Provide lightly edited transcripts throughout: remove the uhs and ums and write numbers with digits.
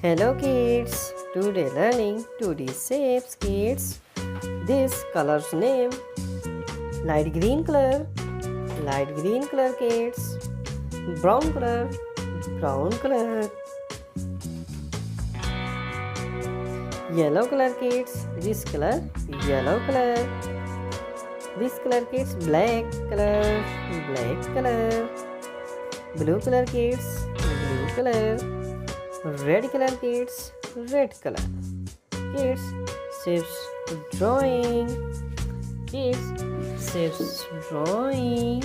Hello kids, today learning 2D shapes kids. This color's name light green color kids, brown color, yellow color kids, this color, yellow color, this color kids, black color, blue color kids, blue color, red color kids, red color. Kids, shapes drawing. Kids, shapes drawing.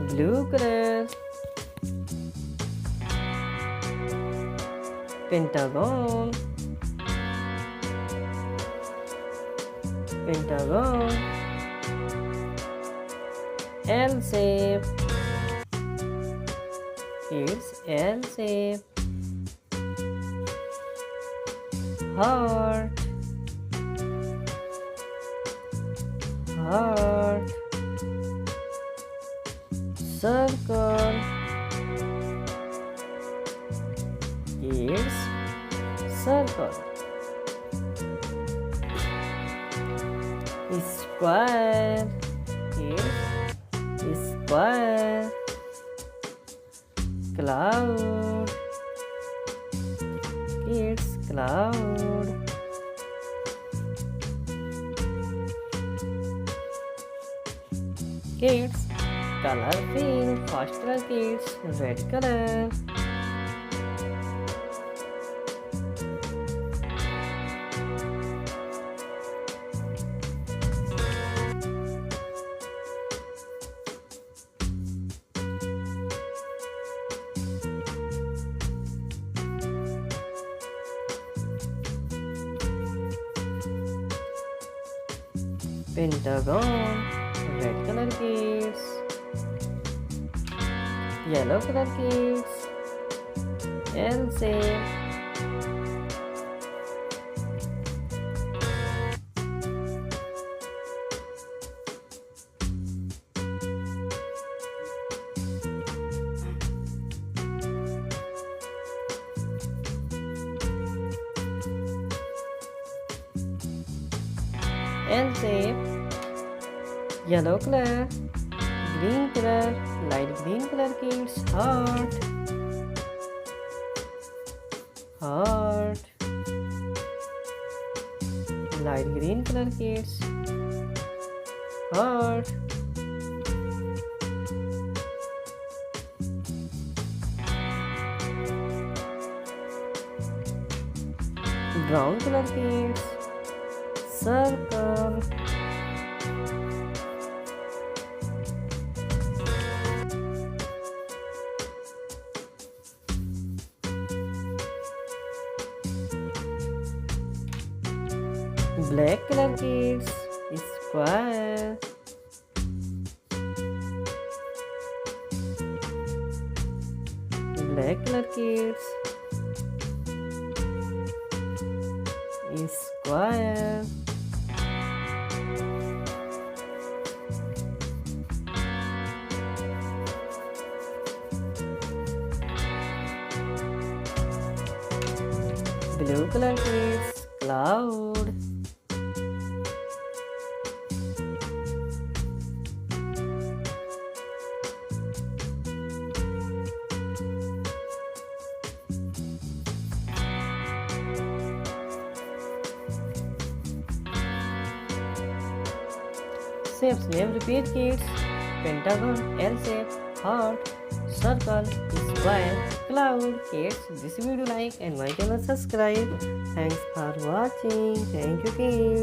Blue color. Pentagon. L shape. Kids, L shape. Heart. Circle. Kids, circle. Square. Kids, square. Cloud. Kids, cloud. Kids, color pink. First color kids, red color. Pentagon, red color kids, yellow color kids, L shape, L shape, yellow color, green color, light green color kids, heart, light green color kids, heart, brown color kids, circle, black color kids, square, black color kids, square, blue color kids, cloud, shapes name repeat kids, pentagon, L shape, heart, circle, square, cloud. Kids, this video like and my channel subscribe. Thanks for watching. Thank you kids.